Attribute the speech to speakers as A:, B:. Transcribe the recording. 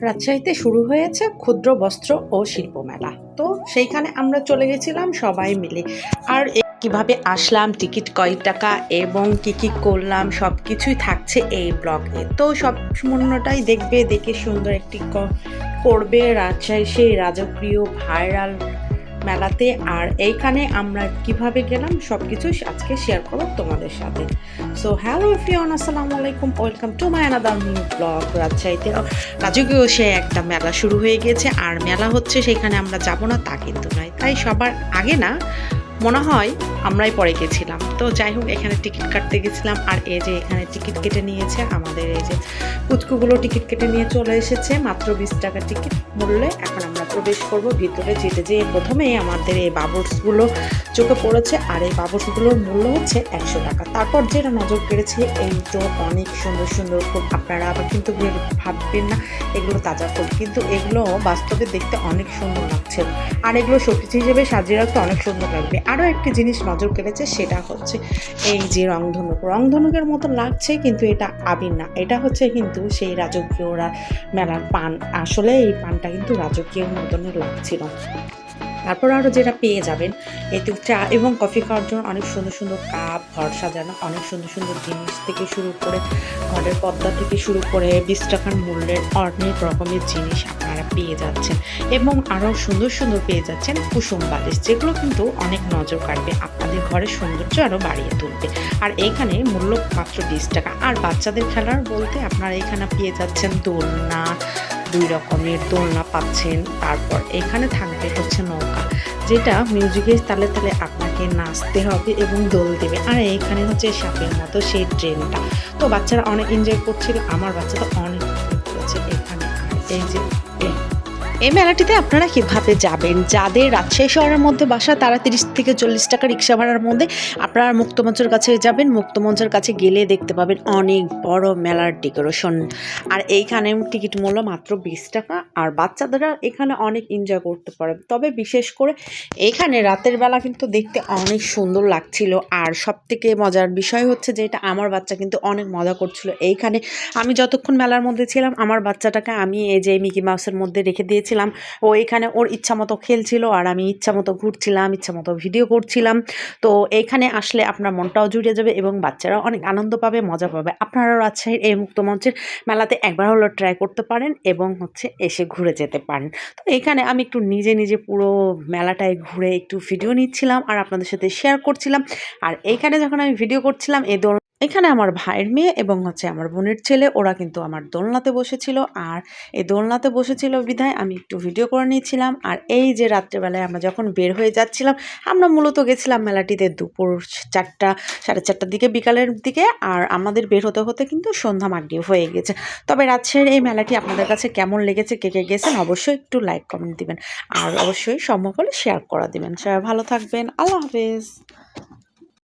A: রাজশাহীতে শুরু হয়েছে ক্ষুদ্র বস্ত্র ও শিল্প মেলা। তো সেইখানে আমরা চলে গেছিলাম সবাই মিলে। আর কিভাবে আসলাম, টিকিট কয় টাকা এবং কি কি করলাম সব কিছুই থাকছে এই ব্লগে। তো সব সম্পূর্ণটাই দেখবে, দেখে সুন্দর একটি করবে রাজশাহী সেই রাজকীয় ভাইরাল মেলাতে। আর এইখানে আমরা কিভাবে গেলাম সব কিছুই আজকে শেয়ার করব তোমাদের সাথে। সো হ্যালো এভরিওয়ান, আসসালামু আলাইকুম, welcome to my another new blog. রাজশাহীতে রাজকীয় সে একটা মেলা শুরু হয়ে গেছে, আর মেলা হচ্ছে সেখানে আমরা যাব না তা কিন্তু নয়। তাই সবার আগে না মনে হয় আমরাই পরে গেছিলাম। তো যাই হোক, এখানে টিকিট কাটতে গেছিলাম, আর এই যে এখানে টিকিট কেটে নিয়েছে আমাদের এই যে পুচকুগুলো টিকিট কেটে নিয়ে চলে এসেছে মাত্র 20 টাকা টিকিট মূল্যে। এখন আমরা প্রবেশ করব ভিতরে। যেতে যেয়ে প্রথমেই আমাদের এই বাবুর্সগুলো চোখে পড়েছে, আর এই বাবুর্সগুলোর মূল্য হচ্ছে 100 টাকা। তারপর যেটা নজর কেড়েছে, এই তো অনেক সুন্দর সুন্দর ফুল। আপনারা আবার কিন্তু ভাববেন না এগুলো তাজা ফুল, কিন্তু এগুলো বাস্তবে দেখতে অনেক সুন্দর লাগছে, আর এগুলো শোপিস হিসেবে সাজিয়ে রাখতে অনেক সুন্দর লাগবে। আরও একটি জিনিস নজর কেড়েছে, সেটা হচ্ছে এই যে রংধনুকের মতো লাগছে, কিন্তু এটা আবির না, এটা হচ্ছে কিন্তু সেই রাজকীয় মেলার পান। আসলে এই পানটা কিন্তু রাজকীয় মতনই লাগছিল। তারপর আরও যেটা পেয়ে যাবেন, এতে চা এবং কফি খাওয়ার জন্য অনেক সুন্দর সুন্দর কাপ, ঘর সাজানো অনেক সুন্দর সুন্দর জিনিস থেকে শুরু করে ঘরের পর্দা থেকে শুরু করে 20 টাকার মূল্যের অনেক রকমের জিনিস আপনারা পেয়ে যাচ্ছেন। এবং আরও সুন্দর সুন্দর পেয়ে যাচ্ছেন কুসুম বালিশ, যেগুলো কিন্তু অনেক নজর কাটবে, আপনাদের ঘরের সৌন্দর্য আরও বাড়িয়ে তুলবে। আর এইখানে মূল্য মাত্র 20 টাকা। আর বাচ্চাদের খেলার বলতে আপনারা এখানে পেয়ে যাচ্ছেন দোলনা, 2 রকমের দোলনা পাচ্ছেন। তারপর এখানে থাকবে হচ্ছে নৌকা, যেটা মিউজিকের তালে তালে আপনাকে নাচতে হবে এবং দোল দেবে। আর এইখানে হচ্ছে সাপের মতো সেই ট্রেনটা। তো বাচ্চারা অনেক এনজয় করছিল, আমার বাচ্চা তো অনেক এনজয় করেছে এখানে। আর এই যে এই মেলাটিতে আপনারা কীভাবে যাবেন, যাদের রাজশাহী শহরের মধ্যে বাসা তারা 30 থেকে 40 টাকা রিক্সা ভাড়ার মধ্যে আপনারা মুক্তমঞ্চের কাছে যাবেন। মুক্তমঞ্চের কাছে গেলে দেখতে পাবেন অনেক বড় মেলার ডেকোরেশন। আর এইখানে টিকিট মূল্য মাত্র 20 টাকা। আর বাচ্চাদেরা এখানে অনেক এনজয় করতে পারে। তবে বিশেষ করে এইখানে রাতের বেলা কিন্তু দেখতে অনেক সুন্দর লাগছিল। আর সবথেকে মজার বিষয় হচ্ছে যে এটা আমার বাচ্চা কিন্তু অনেক মজা করছিল এইখানে। আমি যতক্ষণ মেলার মধ্যে ছিলাম আমার বাচ্চাটাকে আমি এই যে মিকি মাউসের মধ্যে রেখে দিয়েছিলাম। ও এখানে ওর ইচ্ছা মতো খেলছিল, আর আমি ইচ্ছা মতো ঘুরছিলাম, ইচ্ছা মতো ভিডিও করছিলাম। তো এইখানে আসলে আপনার মনটাও জুড়ে যাবে এবং বাচ্চারাও অনেক আনন্দ পাবে, মজা পাবে। আপনারাও রাজশাহীর এই মুক্তমঞ্চের মেলাতে একবার হলো ট্রাই করতে পারেন এবং হচ্ছে এসে ঘুরে যেতে পারেন। তো এখানে আমি একটু নিজে নিজে পুরো মেলাটায় ঘুরে একটু ভিডিও নিচ্ছিলাম আর আপনাদের সাথে শেয়ার করছিলাম। আর এইখানে যখন আমি ভিডিও করছিলাম, এখানে আমার ভাইয়ের মেয়ে এবং হচ্ছে আমার বোনের ছেলে, ওরা কিন্তু আমার দোলনাতে বসেছিল। আর এই দোলনাতে বসেছিল বিধায় আমি একটু ভিডিও করে নিয়েছিলাম। আর এই যে রাত্রেবেলায় আমরা যখন বের হয়ে যাচ্ছিলাম, আমরা মূলত গেছিলাম মেলাটিতে দুপুর 4টা, 4:30টার দিকে, বিকালের দিকে। আর আমাদের বের হতে হতে কিন্তু সন্ধ্যা মাগরিব হয়ে গেছে। তবে রাজশাহীর এই মেলাটি আপনাদের কাছে কেমন লেগেছে, কে কে গেছেন, অবশ্যই একটু লাইক কমেন্ট দিবেন, আর অবশ্যই সম্ভব হলে শেয়ার করে দিবেন। সবাই ভালো থাকবেন, আল্লাহ হাফেজ।